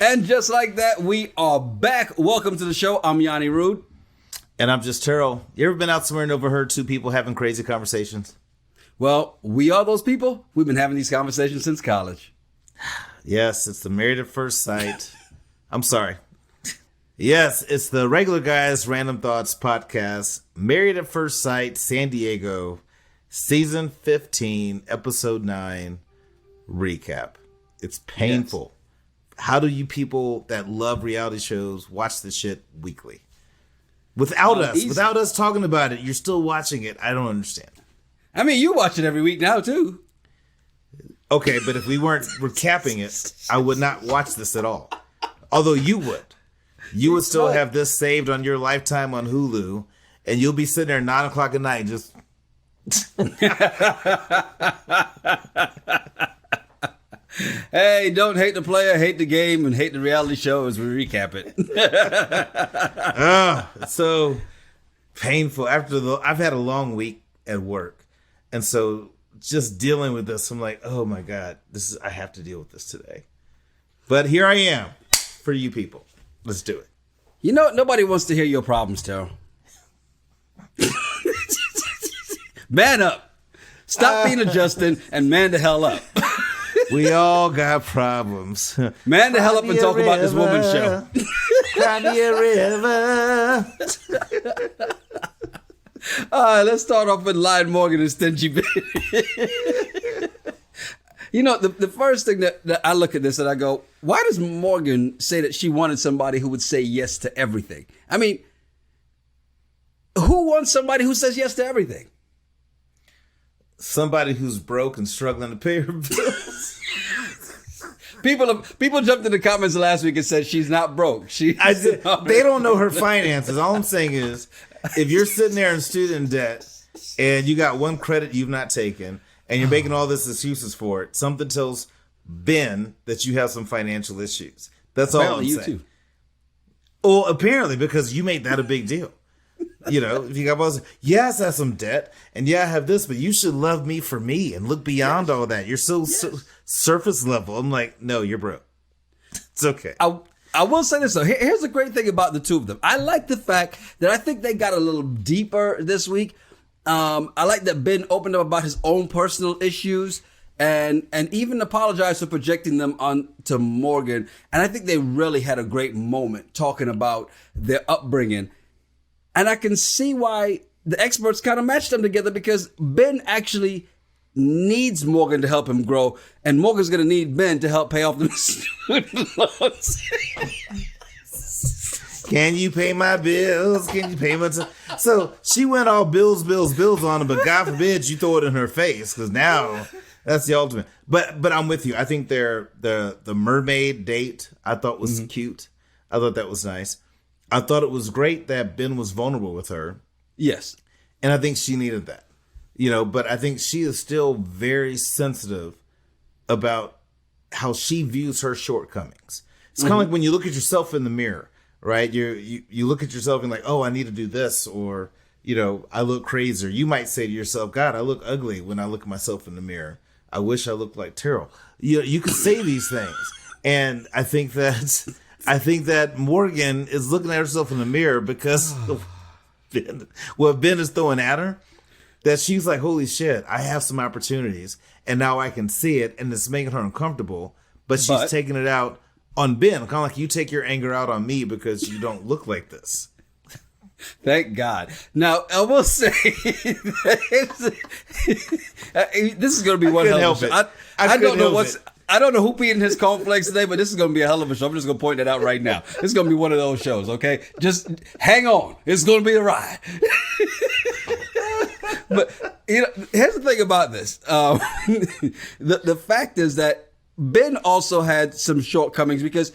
And just like that, we are back. Welcome to the show. I'm Yanni Rude. And I'm just Terrell. You ever been out somewhere and overheard two people having crazy conversations? Well, we are those people. We've been having these conversations since college. Yes, it's the Married at First Sight. I'm sorry. Yes, it's the Regular Guys Random Thoughts podcast, Married at First Sight, San Diego, season 15, episode 9, recap. It's painful. Yes. How do you people that love reality shows watch this shit weekly? Without us talking about it, you're still watching it. I don't understand. I mean, you watch it every week now, too. Okay, but if we weren't recapping it, I would not watch this at all. Although you would. You would still have this saved on your Lifetime on Hulu, and you'll be sitting there at 9 o'clock at night just... Hey, don't hate the player, hate the game, and hate the reality show as we recap it. It's so painful. I've had a long week at work, and so just dealing with this, I'm like, oh my God, I have to deal with this today. But here I am for you people. Let's do it. You know, nobody wants to hear your problems, Terrell. Man up. Stop being a Justin and man the hell up. We all got problems. Man the hell up and talk about this woman's show. Cry me a river. All right, let's start off with Lion Morgan and Stingy Binh. You know, the first thing that I look at this and I go, why does Morgan say that she wanted somebody who would say yes to everything? I mean, who wants somebody who says yes to everything? Somebody who's broke and struggling to pay her bills. People jumped in the comments last week and said she's not broke. They don't know her finances. All I'm saying is, if you're sitting there in student debt and you got one credit you've not taken and you're making all this excuses for it, something tells Binh that you have some financial issues. That's all I'm saying. Too. Well, apparently, because you made that a big deal. You know, if you got both, yes, I have some debt, and yeah, I have this, but you should love me for me and look beyond all that. You're so surface level. I'm like, no, you're broke. It's okay. I will say this though. Here's the great thing about the two of them. I like the fact that I think they got a little deeper this week. I like that Binh opened up about his own personal issues and even apologized for projecting them onto Morgan. And I think they really had a great moment talking about their upbringing. And I can see why the experts kind of matched them together because Binh actually needs Morgan to help him grow. And Morgan's going to need Binh to help pay off the student loans. Can you pay my bills? Can you pay my... So she went all bills on him, but God forbid you throw it in her face because now that's the ultimate. But I'm with you. I think the mermaid date I thought was cute. I thought that was nice. I thought it was great that Binh was vulnerable with her. Yes. And I think she needed that. You know, but I think she is still very sensitive about how she views her shortcomings. It's kind of like when you look at yourself in the mirror, right? You look at yourself and like, oh, I need to do this, or, you know, I look crazy. Or you might say to yourself, God, I look ugly when I look at myself in the mirror. I wish I looked like Terrell. You could say these things. And I think that Morgan is looking at herself in the mirror because of what Binh is throwing at her, that she's like, holy shit, I have some opportunities and now I can see it and it's making her uncomfortable, but she's taking it out on Binh. Kind of like you take your anger out on me because you don't look like this. Thank God. Now, I will say, this is going to be one hell of a show. I don't know who peed in his cornflakes today, but this is going to be a hell of a show. I'm just going to point that out right now. It's going to be one of those shows, okay? Just hang on. It's going to be a ride. But you know, here's the thing about this. The fact is that Binh also had some shortcomings because,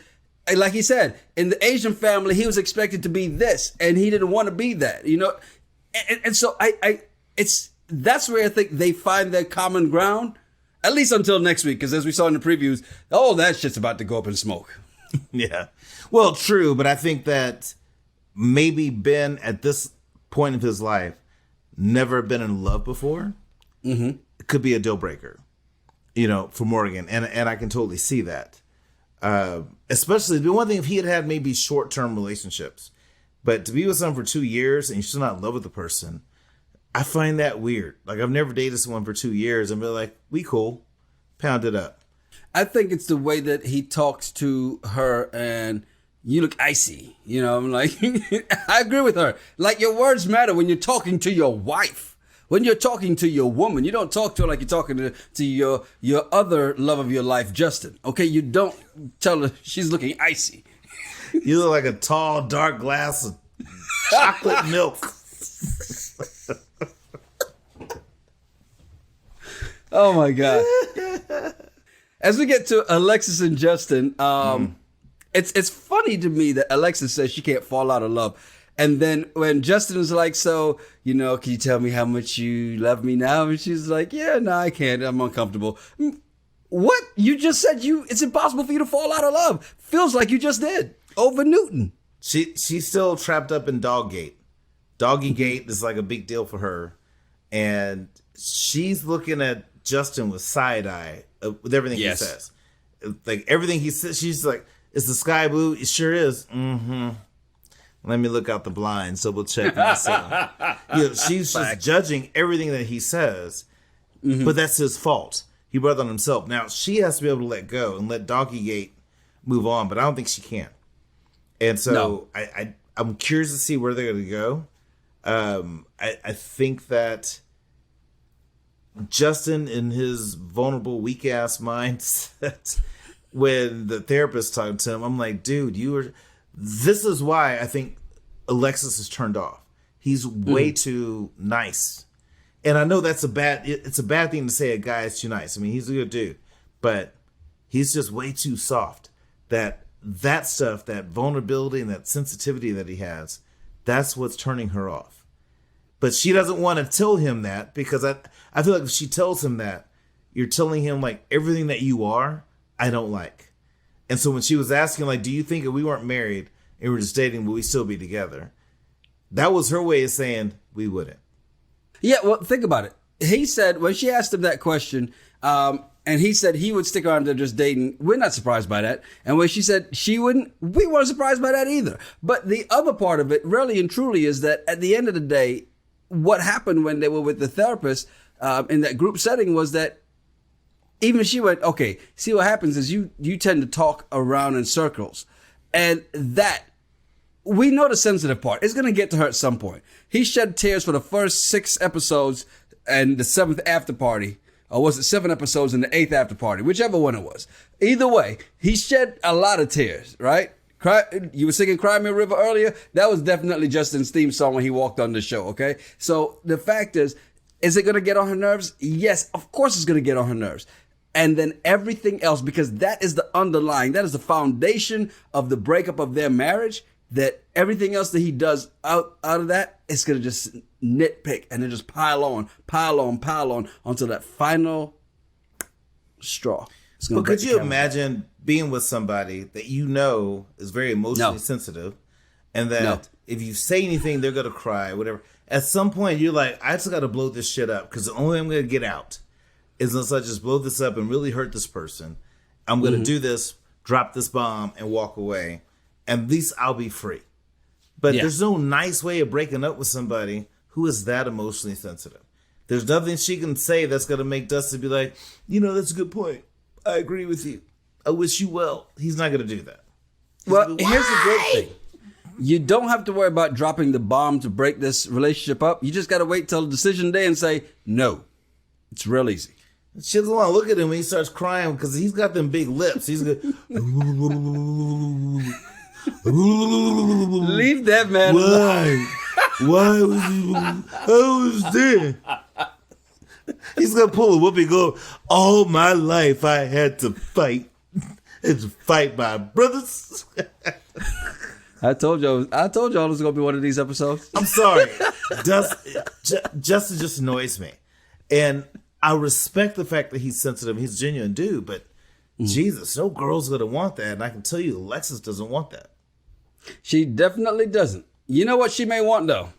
like he said, in the Asian family, he was expected to be this, and he didn't want to be that, you know? And so that's where I think they find their common ground. At least until next week, because as we saw in the previews, all that shit's about to go up in smoke. Yeah. Well, true, but I think that maybe Binh, at this point of his life, never been in love before. It could be a deal breaker, you know, for Morgan. And I can totally see that. Especially the one thing if he had maybe short-term relationships, but to be with someone for 2 years and you're still not in love with the person, I find that weird. Like, I've never dated someone for 2 years and be like, we cool, pound it up. I think it's the way that he talks to her and you look icy. You know, I'm like, I agree with her. Like, your words matter when you're talking to your wife. When you're talking to your woman, you don't talk to her like you're talking to your other love of your life, Justin. Okay, you don't tell her she's looking icy. You look like a tall, dark glass of chocolate milk. Oh my God. As we get to Alexis and Justin, it's funny to me that Alexis says she can't fall out of love. And then when Justin was like, so, you know, can you tell me how much you love me now? And she's like, yeah, no, I can't. I'm uncomfortable. What? You just said it's impossible for you to fall out of love. Feels like you just did. Over Newton. She's still trapped up in Doggate. Doggygate is like a big deal for her. And she's looking at Justin with side eye with everything he says. Like everything he says, she's like, is the sky blue? It sure is. Mm-hmm. Let me look out the blinds, double check myself. She's just judging everything that he says, but that's his fault. He brought it on himself. Now, she has to be able to let go and let Doggygate move on, but I don't think she can. And so I'm curious to see where they're going to go. I think that Justin, in his vulnerable, weak-ass mindset, when the therapist talked to him, I'm like, dude, this is why I think Alexis is turned off. He's way too nice. And I know it's a bad thing to say a guy is too nice. I mean, he's a good dude, but he's just way too soft. That stuff, that vulnerability and that sensitivity that he has, that's what's turning her off. But she doesn't want to tell him that, because I feel like if she tells him that, you're telling him like everything that you are, I don't like. And so when she was asking, like, do you think if we weren't married and we were just dating, would we still be together? That was her way of saying we wouldn't. Yeah, well, think about it. He said, when she asked him that question, and he said he would stick around to just dating, we're not surprised by that. And when she said she wouldn't, we weren't surprised by that either. But the other part of it, really and truly, is that at the end of the day, what happened when they were with the therapist in that group setting was that even she went, okay, see what happens is you tend to talk around in circles. And that, we know the sensitive part. It's going to get to her at some point. He shed tears for the first 6 episodes and the 7th after party. Or was it 7 episodes and the 8th after party? Whichever one it was. Either way, he shed a lot of tears, right? You were singing Cry Me a River earlier. That was definitely Justin's theme song when he walked on the show, okay? So the fact is it going to get on her nerves? Yes, of course it's going to get on her nerves. And then everything else, because that is the underlying, that is the foundation of the breakup of their marriage, that everything else that he does out of that, it's going to just nitpick and then just pile on until that final straw. But could you imagine being with somebody that you know is very emotionally sensitive, and that if you say anything, they're going to cry, whatever. At some point, you're like, I just got to blow this shit up, because the only way I'm going to get out is unless I just blow this up and really hurt this person. I'm going to do this, drop this bomb, and walk away. And at least I'll be free. But there's no nice way of breaking up with somebody who is that emotionally sensitive. There's nothing she can say that's going to make Dustin be like, that's a good point. I agree with you. I wish you well. He's not going to do that. Well, here's the great thing. You don't have to worry about dropping the bomb to break this relationship up. You just got to wait till decision day and say, no. It's real easy. She doesn't want to look at him when he starts crying, because he's got them big lips. He's good. Leave that man alone. Why was he? I was there. He's gonna pull a whoopee. Go. All my life I had to fight. Had to fight my brothers. I told y'all it was gonna be one of these episodes. I'm sorry. Justin just annoys me, and I respect the fact that he's sensitive. He's a genuine dude, but Jesus, no girl's gonna want that, and I can tell you, Alexis doesn't want that. She definitely doesn't. You know what she may want, though?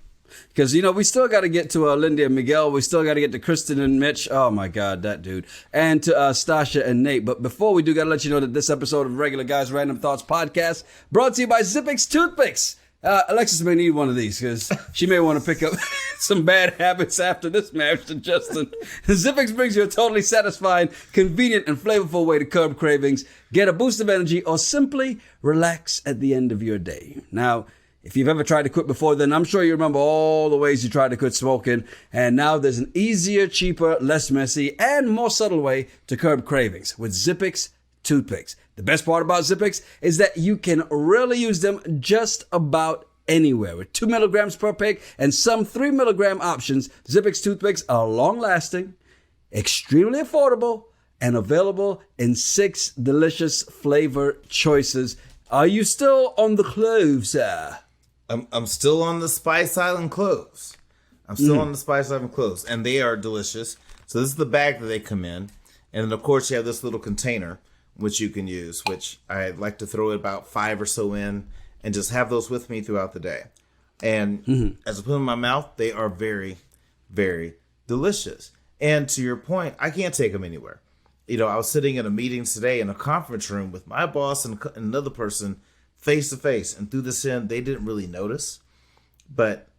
Because, we still got to get to Lindy and Miguel. We still got to get to Krysten and Mitch. Oh, my God, that dude. And to Stacia and Nate. But before we do, got to let you know that this episode of Regular Guys Random Thoughts Podcast brought to you by Zippix Toothpicks. Alexis may need one of these because she may want to pick up some bad habits after this marriage to Justin. Zippix brings you a totally satisfying, convenient, and flavorful way to curb cravings, get a boost of energy, or simply relax at the end of your day. Now, if you've ever tried to quit before, then I'm sure you remember all the ways you tried to quit smoking. And now there's an easier, cheaper, less messy, and more subtle way to curb cravings with Zippix Toothpicks. The best part about Zippix is that you can really use them just about anywhere. With 2 milligrams per pick and some 3 milligram options, Zippix Toothpicks are long-lasting, extremely affordable, and available in 6 delicious flavor choices. Are you still on the cloves, sir? I'm still on the Spice Island cloves. I'm still on the Spice Island cloves, and they are delicious. So this is the bag that they come in. And then, of course, you have this little container, which you can use, which I like to throw about 5 or so in and just have those with me throughout the day. And as I put them in my mouth, they are very, very delicious. And to your point, I can't take them anywhere. I was sitting in a meeting today in a conference room with my boss and another person face to face, and through this end, they didn't really notice, but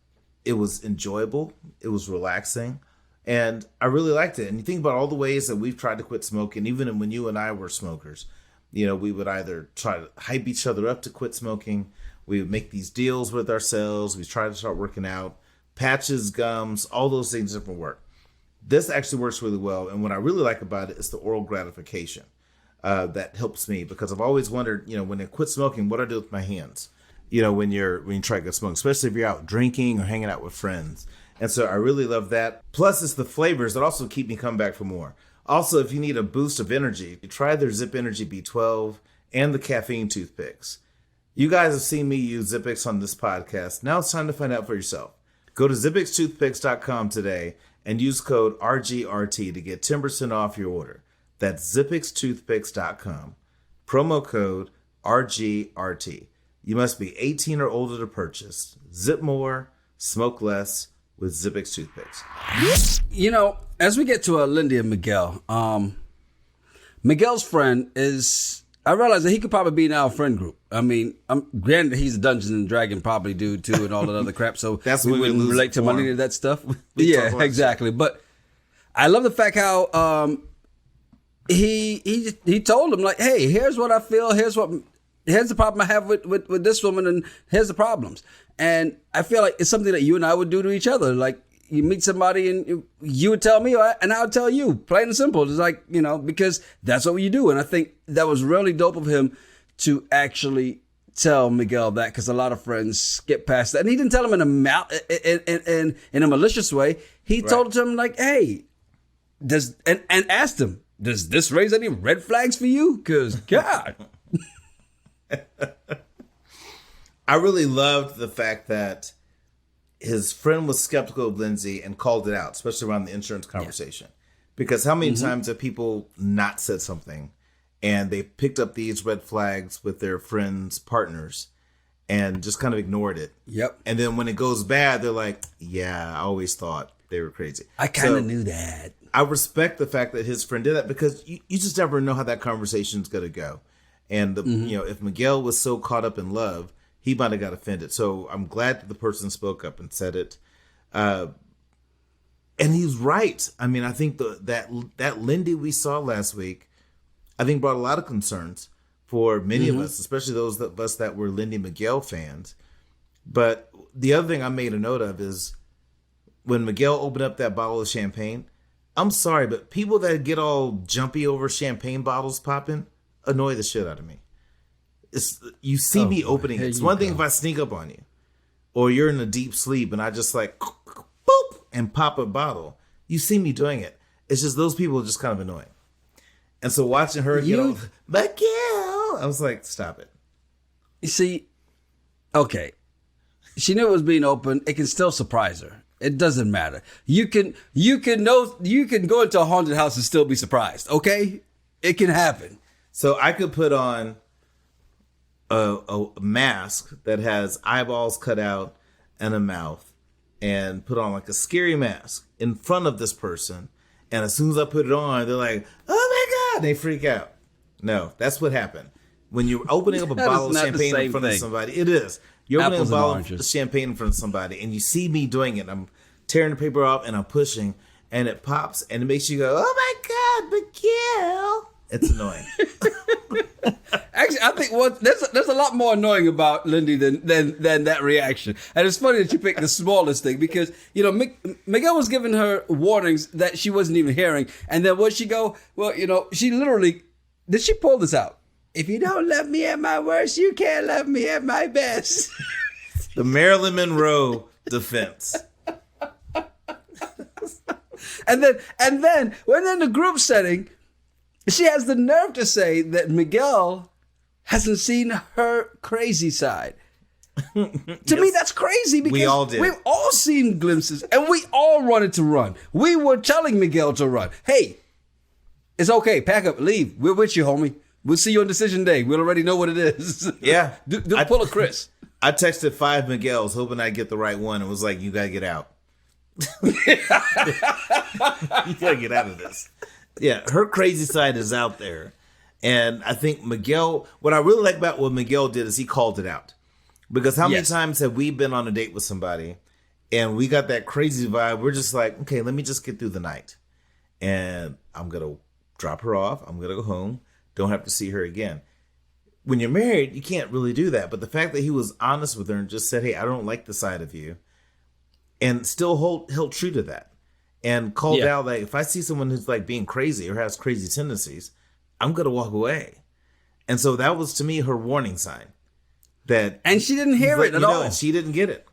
it was enjoyable. It was relaxing, and I really liked it. And you think about all the ways that we've tried to quit smoking, even when you and I were smokers. We would either try to hype each other up to quit smoking. We would make these deals with ourselves. We try to start working out, patches, gums, all those things different work. This actually works really well, and what I really like about it is the oral gratification. That helps me because I've always wondered, when I quit smoking, what do I do with my hands? When you try to quit smoking, especially if you're out drinking or hanging out with friends. And so I really love that. Plus, it's the flavors that also keep me coming back for more. Also, if you need a boost of energy, try their Zip Energy B12 and the caffeine toothpicks. You guys have seen me use Zippix on this podcast. Now it's time to find out for yourself. Go to zippixtoothpicks.com today and use code RGRT to get 10% off your order. That's zippixtoothpicks.com. Promo code RGRT. You must be 18 or older to purchase. Zip more, smoke less with Zippix Toothpicks. As we get to Lindy and Miguel, Miguel's friend I realize that he could probably be in our friend group. I mean, granted, he's a Dungeons and Dragon probably dude too and all that other crap, so that's we wouldn't relate to any of that stuff. Yeah, exactly. But I love the fact how he told him, like, hey, here's what I feel, here's the problem I have with this woman, and here's the problems. And I feel like it's something that you and I would do to each other. Like, you meet somebody and you would tell me and I would tell you, plain and simple. It's like, because that's what you do. And I think that was really dope of him to actually tell Miguel that, because a lot of friends skip past that. And he didn't tell him in a malicious way. He told him, like, hey, and asked him, does this raise any red flags for you? Because, God. I really loved the fact that his friend was skeptical of Lindsay and called it out, especially around the insurance conversation. Yeah. Because how many times have people not said something and they picked up these red flags with their friends' partners and just kind of ignored it? Yep. And then when it goes bad, they're like, yeah, I always thought they were crazy. I kind of knew that. I respect the fact that his friend did that, because you just never know how that conversation's going to go. And, if Miguel was so caught up in love, he might have got offended. So I'm glad that the person spoke up and said it. And he's right. I mean, I think that Lindy we saw last week, I think brought a lot of concerns for many of us, especially those of us that were Lindy Miguel fans. But the other thing I made a note of is when Miguel opened up that bottle of champagne, I'm sorry, but people that get all jumpy over champagne bottles popping annoy the shit out of me. You see me opening it. It's one thing if I sneak up on you or you're in a deep sleep and I just like boop and pop a bottle. You see me doing it. It's just those people are just kind of annoying. And so watching her get all, Miguel, I was like, stop it. You see, okay. She knew it was being open. It can still surprise her. It doesn't matter. You can go into a haunted house and still be surprised. Okay? It can happen. So I could put on a mask that has eyeballs cut out and a mouth and put on like a scary mask in front of this person. And as soon as I put it on, they're like, oh my God, they freak out. No, that's what happened. When you're opening up a bottle of champagne in front of somebody, it is. You're opening a bottle of champagne in front of somebody, and you see me doing it. I'm tearing the paper off, and I'm pushing, and it pops, and it makes you go, oh my God, Miguel. It's annoying. Actually, I think there's a lot more annoying about Lindy than that reaction. And it's funny that you picked the smallest thing because, you know, Miguel was giving her warnings that she wasn't even hearing. And then what she go, well, you know, she literally, did she pull this out? If you don't love me at my worst, you can't love me at my best. The Marilyn Monroe defense. And then when in the group setting, she has the nerve to say that Miguel hasn't seen her crazy side. To me, that's crazy because we all did. We've all seen glimpses and we all wanted to run. We were telling Miguel to run. Hey, it's okay. Pack up, leave. We're with you, homie. We'll see you on decision day. We'll already know what it is. Yeah. Pull a Chris. I texted 5 Miguels hoping I'd get the right one. It was like, you got to get out. You got to get out of this. Yeah, her crazy side is out there. And I think Miguel, what I really like about what Miguel did is he called it out. Because how many times have we been on a date with somebody and we got that crazy vibe? We're just like, okay, let me just get through the night. And I'm going to drop her off. I'm going to go home. Don't have to see her again. When you're married, you can't really do that. But the fact that he was honest with her and just said, hey, I don't like the side of you. And still held true to that. And called out like, if I see someone who's like being crazy or has crazy tendencies, I'm going to walk away. And so that was to me her warning sign. And she didn't hear it at all. And she didn't get it.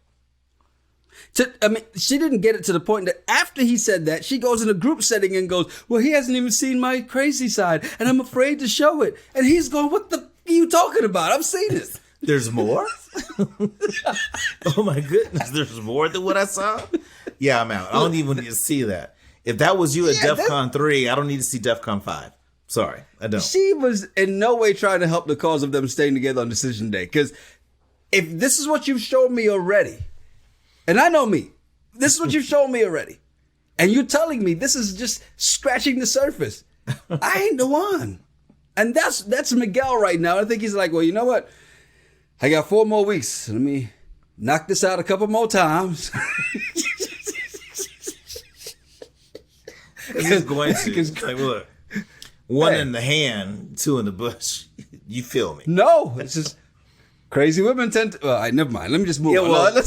She didn't get it to the point that after he said that, she goes in a group setting and goes, well, he hasn't even seen my crazy side and I'm afraid to show it. And he's going, what the are you talking about? I've seen it. There's more? Oh my goodness, there's more than what I saw? Yeah, I'm out. I don't even need to see that. If that was you at DEFCON 3, I don't need to see DEFCON 5. Sorry, I don't. She was in no way trying to help the cause of them staying together on decision day. Because if this is what you've shown me already, and I know me, this is what you've shown me already, and you're telling me this is just scratching the surface, I ain't the one. And that's Miguel right now. I think he's like, well, you know what? I got 4 more weeks. Let me knock this out a couple more times. He's going to. Like, look, one in the hand, 2 in the bush. You feel me? No, it's just crazy women tend to. Well, never mind. Let me just move on. Well,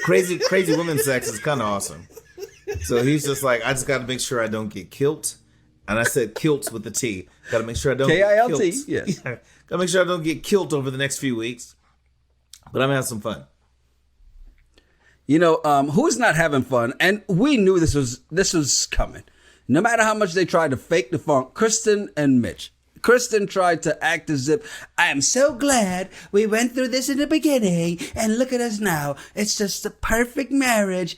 crazy women sex is kind of awesome. So he's just like, I just got to make sure I don't get kilt. And I said kilts with the T. Got to make sure I don't KILT, get kilt. yes. Got to make sure I don't get kilt over the next few weeks. But I'm going to have some fun. You know, who's not having fun? And we knew this was coming. No matter how much they tried to fake the funk, Krysten and Mitch. Krysten tried to act as if, I am so glad we went through this in the beginning, and look at us now. It's just a perfect marriage.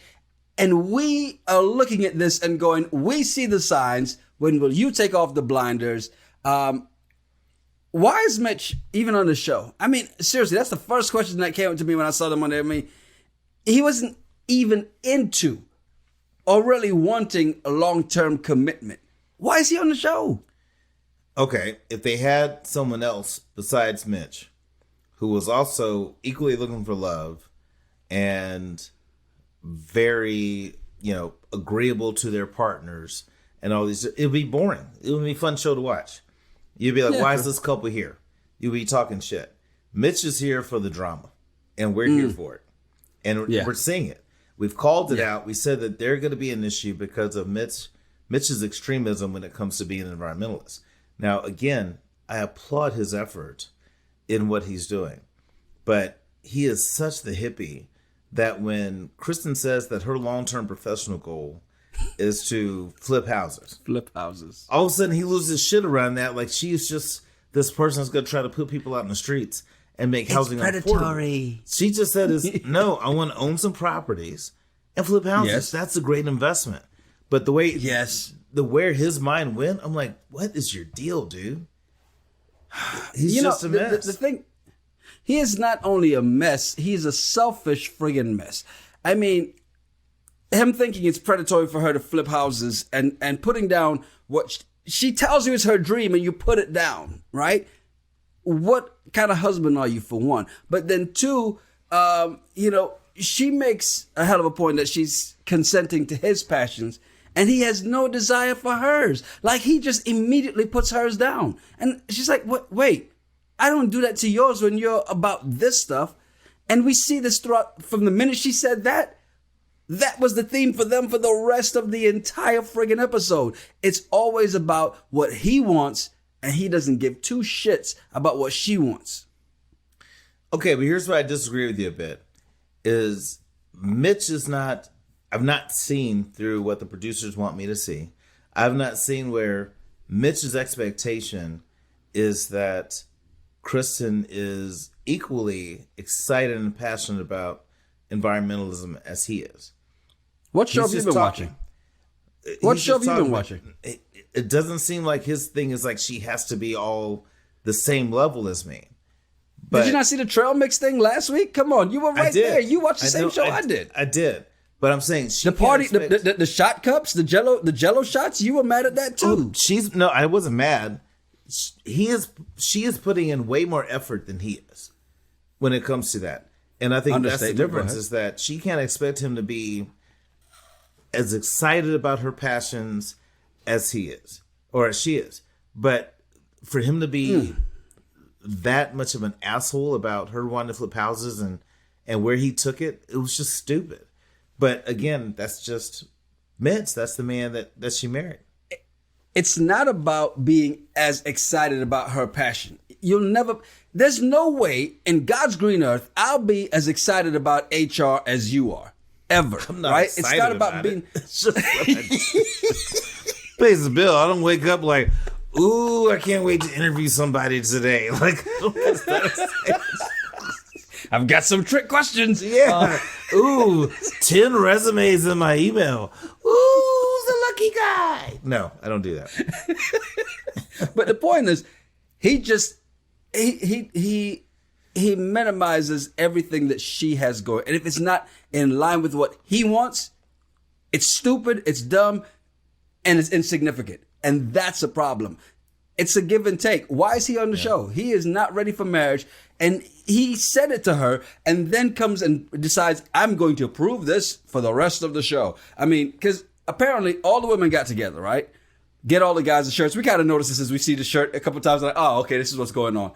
And we are looking at this and going, we see the signs. When will you take off the blinders? Why is Mitch even on the show? I mean, seriously, that's the first question that came to me when I saw them on there. I mean, he wasn't even into or really wanting a long-term commitment. Why is he on the show? Okay, if they had someone else besides Mitch, who was also equally looking for love and very, agreeable to their partners and all these, it'd be boring. It would be a fun show to watch. You'd be like, why is this couple here? You'd be talking shit. Mitch is here for the drama, and we're here for it. And we're seeing it. We've called it out. We said that they're going to be an issue because of Mitch's extremism when it comes to being an environmentalist. Now, again, I applaud his effort in what he's doing. But he is such the hippie that when Krysten says that her long-term professional goal is to flip houses. All of a sudden, he loses shit around that. Like, she's just this person that's going to try to put people out in the streets and make housing predatory. Affordable. She just said, no, I want to own some properties and flip houses. Yes. That's a great investment. But the way where his mind went, I'm like, what is your deal, dude? He's just a mess. The thing, he is not only a mess, he's a selfish friggin' mess. I mean, him thinking it's predatory for her to flip houses and putting down what she tells you is her dream and you put it down, right? What kind of husband are you, for one? But then two, she makes a hell of a point that she's consenting to his passions and he has no desire for hers. Like, he just immediately puts hers down. And she's like, wait, I don't do that to yours when you're about this stuff. And we see this throughout, from the minute she said that was the theme for them for the rest of the entire friggin' episode. It's always about what he wants, and he doesn't give two shits about what she wants. Okay, but here's where I disagree with you a bit. Is Mitch is not, I've not seen through what the producers want me to see. I've not seen where Mitch's expectation is that Krysten is equally excited and passionate about environmentalism as he is. What show have you been watching? What show have you been watching? It doesn't seem like his thing is like she has to be all the same level as me. But did you not see the trail mix thing last week? Come on, you were right there. You watched the same show I did. I did. But I'm saying the party, the shot cups, the jello shots. You were mad at that too. No, I wasn't mad. She is putting in way more effort than he is when it comes to that. And I think that's the difference, is that she can't expect him to be as excited about her passions as he is, or as she is. But for him to be that much of an asshole about her wanting to flip houses and where he took it, it was just stupid. But again, that's just Mitch. That's the man that she married. It's not about being as excited about her passion. There's no way in God's green earth I'll be as excited about HR as you are. Ever. I'm not right? excited It's not about being. It's just pays the bill. I don't wake up like, ooh, I can't wait to interview somebody today. Like, I've got some trick questions. Yeah. Ooh, 10 resumes in my email. Ooh, who's the lucky guy? No, I don't do that. But the point is, he minimizes everything that she has going. And if it's not in line with what he wants, it's stupid, it's dumb, and it's insignificant. And that's a problem. It's a give and take. Why is he on the show? He is not ready for marriage. And he said it to her and then comes and decides, I'm going to approve this for the rest of the show. I mean, because apparently all the women got together, right? Get all the guys the shirts. We kind of notice this as we see the shirt a couple times. Like, oh, okay, this is what's going on.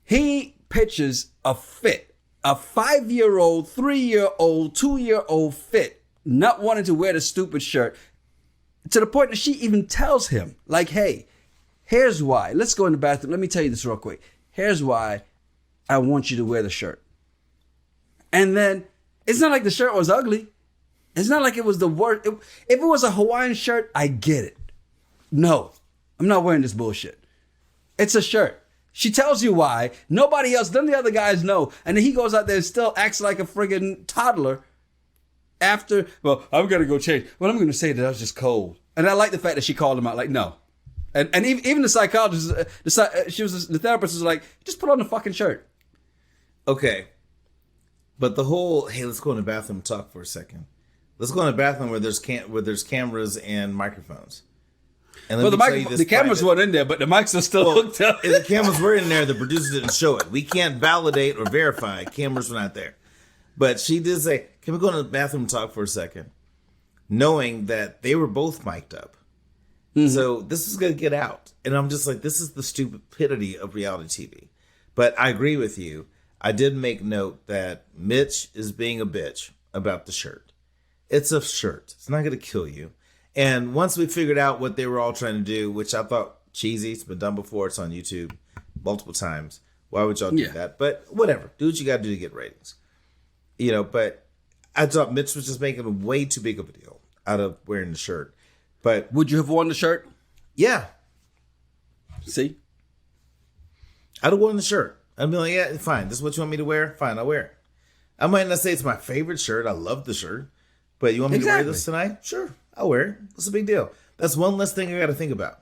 He pitches a fit. A 5-year-old, 3-year-old, 2-year-old fit, not wanting to wear the stupid shirt. To the point that she even tells him, like, hey, here's why. Let's go in the bathroom. Let me tell you this real quick. Here's why I want you to wear the shirt. And then it's not like the shirt was ugly. It's not like it was the worst. If it was a Hawaiian shirt, I get it. No, I'm not wearing this bullshit. It's a shirt. She tells you why. Nobody else, none of the other guys know. And then he goes out there and still acts like a friggin' toddler. After, well, I'm going to go change. Well, I'm going to say that I was just cold. And I like the fact that she called him out, like, no. And even the psychologist, the therapist was like, just put on the fucking shirt. Okay. But the whole, hey, let's go in the bathroom and talk for a second. Let's go in the bathroom where there's cameras and microphones. And well, the cameras weren't in there, but the mics are still hooked up. If the cameras were in there, the producer didn't show it. We can't validate or verify. Cameras were not there. But she did say, can we go in the bathroom and talk for a second? Knowing that they were both mic'd up. Mm-hmm. So this is going to get out. And I'm just like, this is the stupidity of reality TV. But I agree with you. I did make note that Mitch is being a bitch about the shirt. It's a shirt. It's not going to kill you. And once we figured out what they were all trying to do, which I thought cheesy, it's been done before, it's on YouTube multiple times. Why would y'all do that? But whatever. Do what you got to do to get ratings. You know, but I thought Mitch was just making way too big of a deal out of wearing the shirt. But would you have worn the shirt? Yeah. See? I'd have worn the shirt. I'd be like, yeah, fine. This is what you want me to wear? Fine, I'll wear it. I might not say it's my favorite shirt. I love the shirt. But you want me to wear this tonight? Sure, I'll wear it. What's the big deal? That's one less thing I got to think about.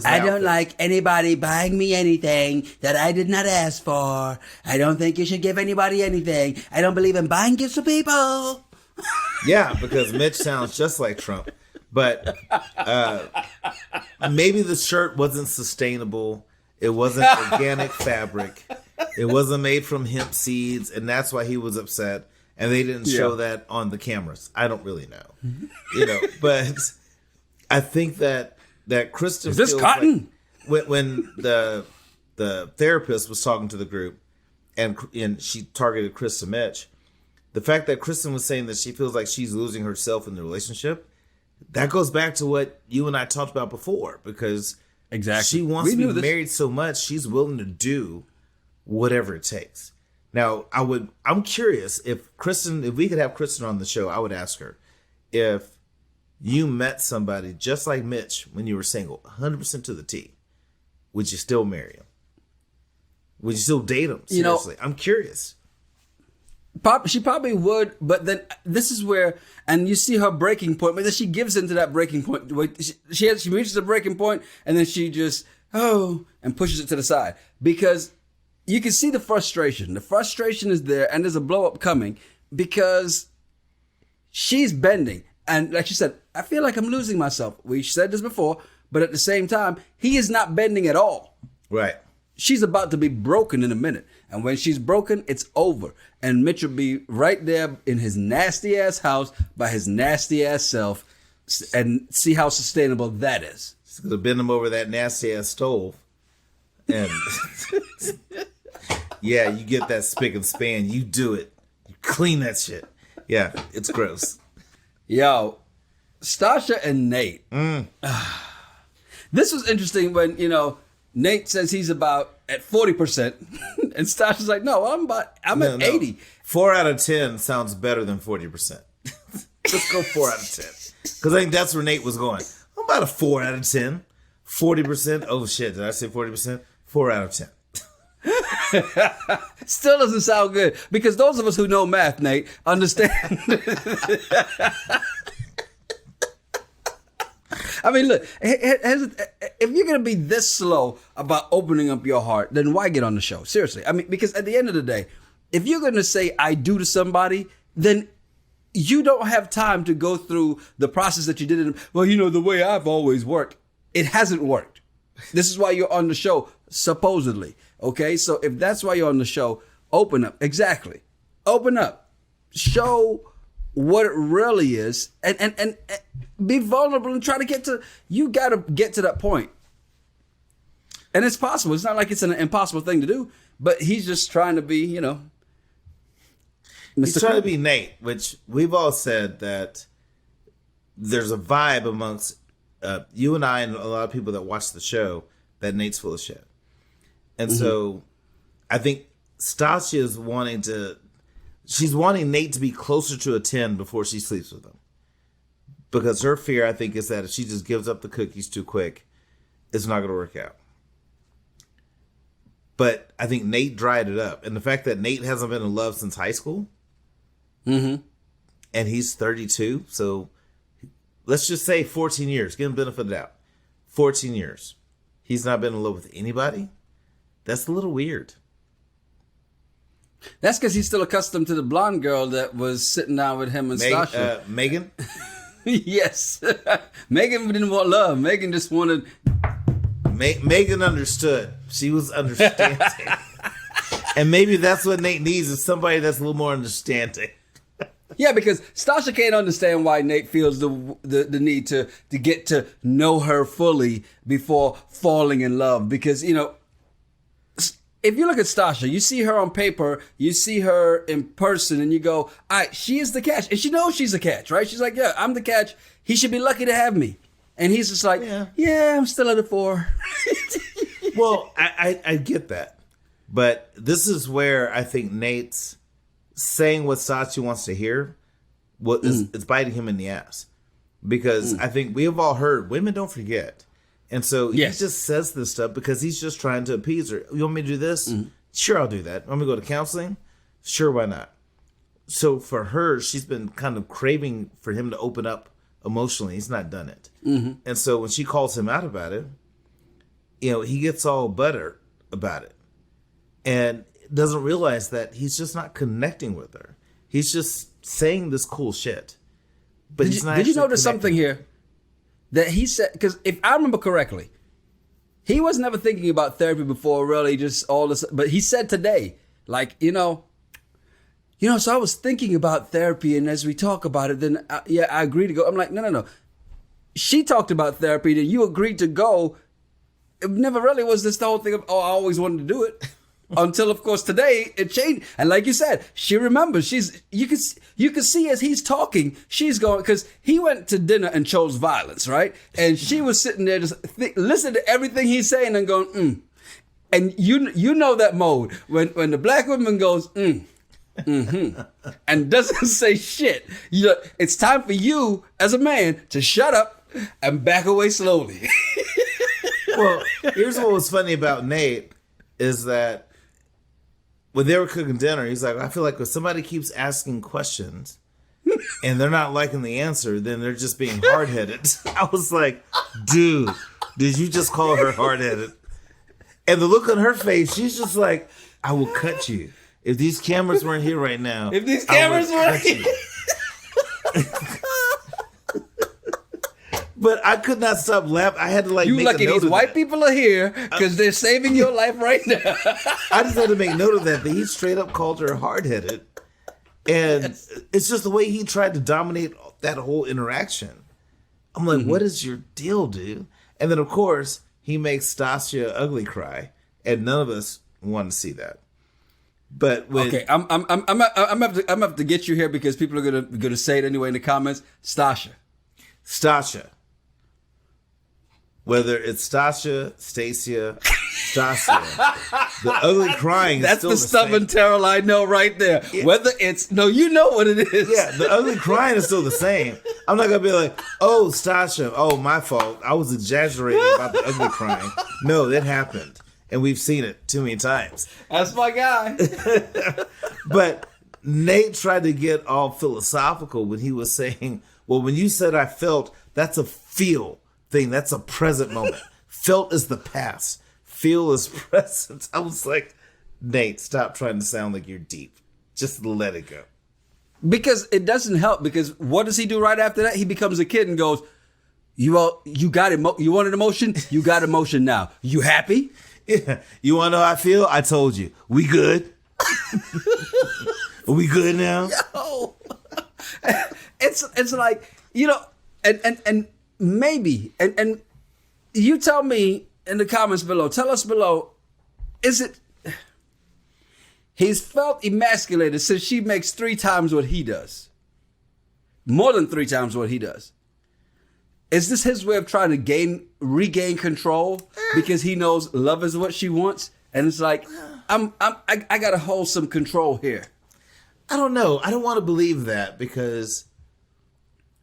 I don't like anybody buying me anything that I did not ask for. I don't think you should give anybody anything. I don't believe in buying gifts for people. Yeah, because Mitch sounds just like Trump. But maybe the shirt wasn't sustainable. It wasn't organic fabric. It wasn't made from hemp seeds, and that's why he was upset. And they didn't show that on the cameras. I don't really know, But I think that Krysten is this cotton? Like when the therapist was talking to the group, and she targeted Krysten Mitch, the fact that Krysten was saying that she feels like she's losing herself in the relationship, that goes back to what you and I talked about before, because she wants to be married so much, she's willing to do whatever it takes. Now, I'm curious if we could have Krysten on the show, I would ask her, if you met somebody just like Mitch when you were single, 100% to the T, would you still marry him? Would you still date him? Seriously, I'm curious. She probably would, but then this is where, and you see her breaking point, but then she gives into that breaking point. She reaches the breaking point, and then she just, and pushes it to the side. Because you can see the frustration. The frustration is there, and there's a blow up coming because she's bending. And like she said, I feel like I'm losing myself. We said this before, but at the same time, he is not bending at all. Right. She's about to be broken in a minute. And when she's broken, it's over. And Mitch will be right there in his nasty ass house by his nasty ass self, and see how sustainable that is. She's going to bend him over that nasty ass stove. And yeah, you get that spick and span. You do it. You clean that shit. Yeah, it's gross. Yo, Stacia and Nate. This was interesting when, Nate says he's about at 40%, and Stacia's like, no, I'm at 80. 4 out of 10 sounds better than 40%. Let's go 4 out of 10. Because I think that's where Nate was going. I'm about a 4 out of 10. 40%. Oh shit, did I say 40%? 4 out of 10. Still doesn't sound good, because those of us who know math, Nate, understand. I mean, look, if you're going to be this slow about opening up your heart, then why get on the show? Seriously. I mean, because at the end of the day, if you're going to say I do to somebody, then you don't have time to go through the process that you did. Well, the way I've always worked. It hasn't worked. This is why you're on the show, supposedly. Okay? So if that's why you're on the show, open up. Exactly. Open up. Show what it really is, and be vulnerable and try to you got to get to that point. And it's possible. It's not like it's an impossible thing to do, but he's just trying to be, Mr. He's trying to be Nate, which we've all said that there's a vibe amongst you and I and a lot of people that watch the show that Nate's full of shit. And so I think Stacia is she's wanting Nate to be closer to a 10 before she sleeps with him. Because her fear, I think, is that if she just gives up the cookies too quick, it's not going to work out. But I think Nate dried it up. And the fact that Nate hasn't been in love since high school, and he's 32, so let's just say 14 years. Give him the benefit of the doubt. 14 years. He's not been in love with anybody? That's a little weird. That's because he's still accustomed to the blonde girl that was sitting down with him and Stacia. Megan? Yes. Megan didn't want love. Megan just wanted... Megan understood. She was understanding. And maybe that's what Nate needs, is somebody that's a little more understanding. Yeah, because Stacia can't understand why Nate feels the need to get to know her fully before falling in love. Because, if you look at Stacia, you see her on paper, you see her in person, and you go, all right, she is the catch. And she knows she's the catch, right? She's like, yeah, I'm the catch. He should be lucky to have me. And he's just like, yeah, I'm still at a 4. Well, I get that. But this is where I think Nate's saying what Stacia wants to hear, it's biting him in the ass. Because I think we have all heard, women don't forget. And so he just says this stuff because he's just trying to appease her. You want me to do this? Sure, I'll do that. Want me to go to counseling? Sure, why not? So for her, she's been kind of craving for him to open up emotionally. He's not done it. And so when she calls him out about it, he gets all buttered about it. And doesn't realize that he's just not connecting with her. He's just saying this cool shit. but Did you notice something here that he said? Because if I remember correctly, he was never thinking about therapy before, really, just all this. But he said today, like, so I was thinking about therapy, and as we talk about it, then I agree to go. I'm like, no. She talked about therapy, then you agreed to go. It never really was this the whole thing of, I always wanted to do it. Until, of course, today it changed. And like you said, she remembers. You could see as he's talking, she's going, because he went to dinner and chose violence, right? And she was sitting there just listening to everything he's saying and going, And you know that mode when the black woman goes, and doesn't say shit. It's time for you as a man to shut up and back away slowly. Well, here's what was funny about Nate is that when they were cooking dinner, he's like, I feel like if somebody keeps asking questions and they're not liking the answer, then they're just being hard-headed. I was like, dude, did you just call her hard-headed? And the look on her face, she's just like, I will cut you. If these cameras weren't here right now, if these cameras weren't here. But I could not stop laughing. I had to make a note lucky these of white that. people are here because they're saving your life right now. I just had to make note of that he straight up called her hard-headed. And it's just the way he tried to dominate that whole interaction. I'm like, what is your deal, dude? And then, of course, he makes Stacia ugly cry. And none of us want to see that. But okay, I'm have to get you here because people are gonna say it anyway in the comments. Stacia. Whether it's Stacia, Stacia, the ugly crying. That's is still the stubborn Terrell I know right there. Yeah. Whether it's you know what it is. Yeah, the ugly crying is still the same. I'm not gonna be like, oh, Stacia, oh, my fault. I was exaggerating about the ugly crying. No, that happened. And we've seen it too many times. That's my guy. But Nate tried to get all philosophical when he was saying, well, when you said I felt, that's a feel thing. That's a present moment. Felt is the past. Feel is present. I was like, Nate, stop trying to sound like you're deep. Just let it go. Because it doesn't help. Because what does he do right after that? He becomes a kid and goes, you got you wanted emotion? You got emotion now. You happy? Yeah. You want to know how I feel? I told you. We good? Are we good now? Yo. It's like, and maybe, and you tell me in the comments below, tell us below, is it, he's felt emasculated since she makes 3 times what he does. More than 3 times what he does. Is this his way of trying to regain control because he knows love is what she wants? And it's like, I gotta hold some control here. I don't know. I don't want to believe that because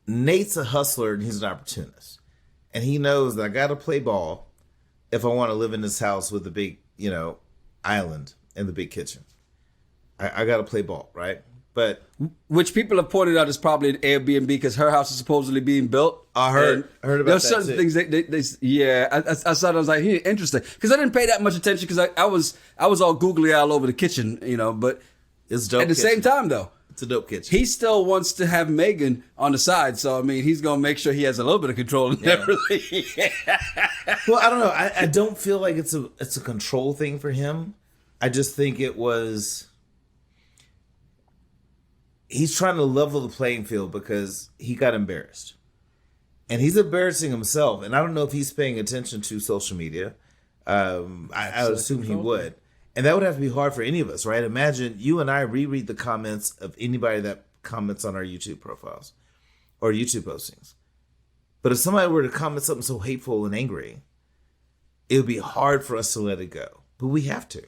Nate's a hustler and he's an opportunist. And he knows that I got to play ball if I want to live in this house with the big, island and the big kitchen. I got to play ball, right? But which people have pointed out is probably an Airbnb because her house is supposedly being built. I heard about there's that certain too. things I saw. I was like, interesting, because I didn't pay that much attention because I was all googly all over the kitchen, but it's dope. At the same time, though, it's a dope kitchen. He still wants to have Megan on the side, so I mean, he's gonna make sure he has a little bit of control in everything. Well, I don't know. I don't feel like it's a control thing for him. I just think it was. He's trying to level the playing field because he got embarrassed. And he's embarrassing himself. And I don't know if he's paying attention to social media. I would assume he would. And that would have to be hard for any of us, right? Imagine you and I reread the comments of anybody that comments on our YouTube profiles or YouTube postings. But if somebody were to comment something so hateful and angry, it would be hard for us to let it go. But we have to.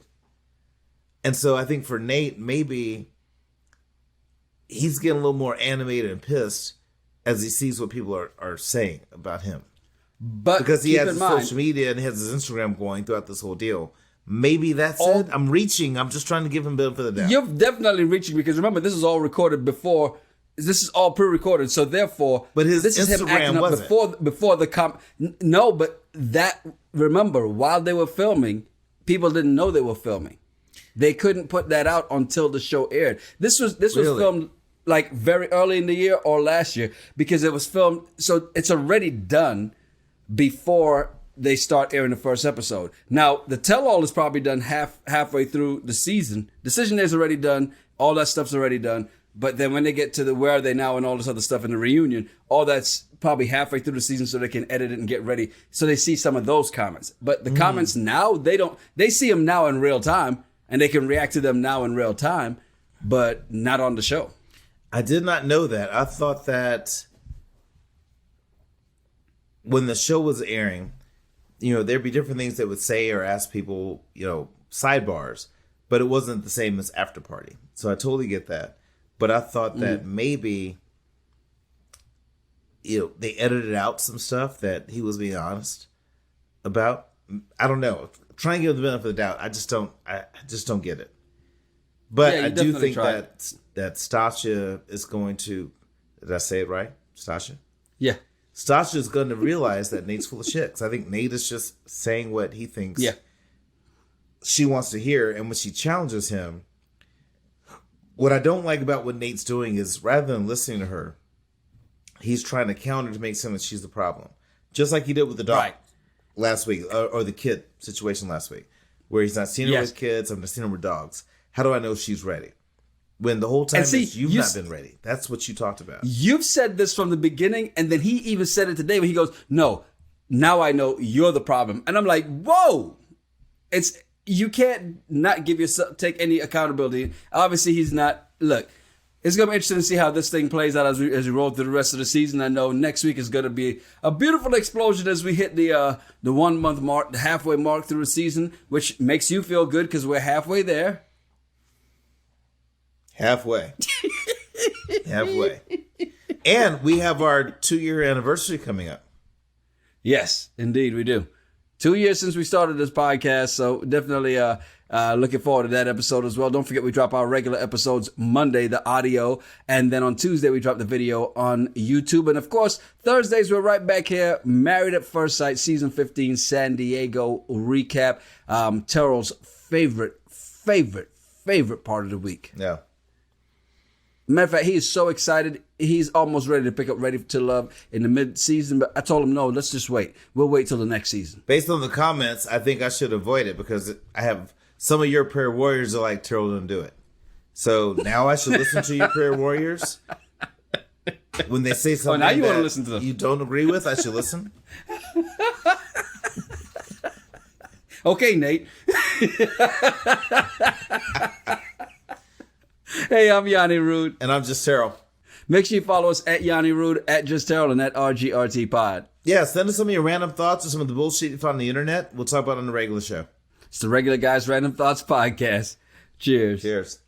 And so I think for Nate, maybe he's getting a little more animated and pissed as he sees what people are saying about him. But because he has his social media and has his Instagram going throughout this whole deal. Maybe that's it. I'm reaching. I'm just trying to give him benefit of the doubt. You're definitely reaching because remember, this is all recorded before. This is all pre-recorded, so therefore, but his this is him acting up before the No, but that remember, while they were filming, people didn't know they were filming. They couldn't put that out until the show aired. This was filmed like very early in the year or last year because it was filmed. So it's already done before they start airing the first episode. Now, the tell-all is probably done halfway through the season. Decision is already done. All that stuff's already done. But then when they get to the where are they now and all this other stuff in the reunion, all that's probably halfway through the season so they can edit it and get ready. So they see some of those comments. But the comments now, they see them now in real time and they can react to them now in real time, but not on the show. I did not know that. I thought that when the show was airing, there'd be different things they would say or ask people, sidebars, but it wasn't the same as After Party. So I totally get that. But I thought that maybe, they edited out some stuff that he was being honest about. I don't know. I'm trying to give the benefit of the doubt. I just don't get it. But I do think that Stacia is going to, did I say it right? Stacia? Yeah. Stacia is going to realize that Nate's full of shit. Because I think Nate is just saying what he thinks she wants to hear. And when she challenges him, what I don't like about what Nate's doing is rather than listening to her, he's trying to counter to make it seem that she's the problem. Just like he did with the dog last week, or the kid situation last week, where he's not seen her with kids, I'm not seeing her with dogs. How do I know she's ready? When the whole time you've not been ready. That's what you talked about. You've said this from the beginning, and then he even said it today when he goes, no, now I know you're the problem. And I'm like, whoa! You can't not take any accountability. Obviously, he's not. Look, it's going to be interesting to see how this thing plays out as we roll through the rest of the season. I know next week is going to be a beautiful explosion as we hit the 1 month mark, the halfway mark through the season, which makes you feel good because we're halfway there. Halfway. And we have our 2-year anniversary coming up. Yes, indeed, we do. 2 years since we started this podcast, so definitely looking forward to that episode as well. Don't forget we drop our regular episodes Monday, the audio, and then on Tuesday we drop the video on YouTube. And of course, Thursdays we're right back here, Married at First Sight, Season 15, San Diego recap. Terrell's favorite part of the week. Yeah. Matter of fact, he is so excited. He's almost ready to pick up Ready to Love in the mid-season. But I told him, no, let's just wait. We'll wait till the next season. Based on the comments, I think I should avoid it because I have some of your prayer warriors are like, Terrell didn't do it. So now I should listen to your prayer warriors? When they say something now you want to that listen to them. You don't agree with, I should listen? Okay, Nate. Hey, I'm Yanni Rude. And I'm just Terrell. Make sure you follow us at Yanni Rude, at Just Terrell, and at RGRT Pod. Yeah, send us some of your random thoughts or some of the bullshit you found on the internet. We'll talk about it on the regular show. It's the Regular Guys Random Thoughts Podcast. Cheers. Cheers.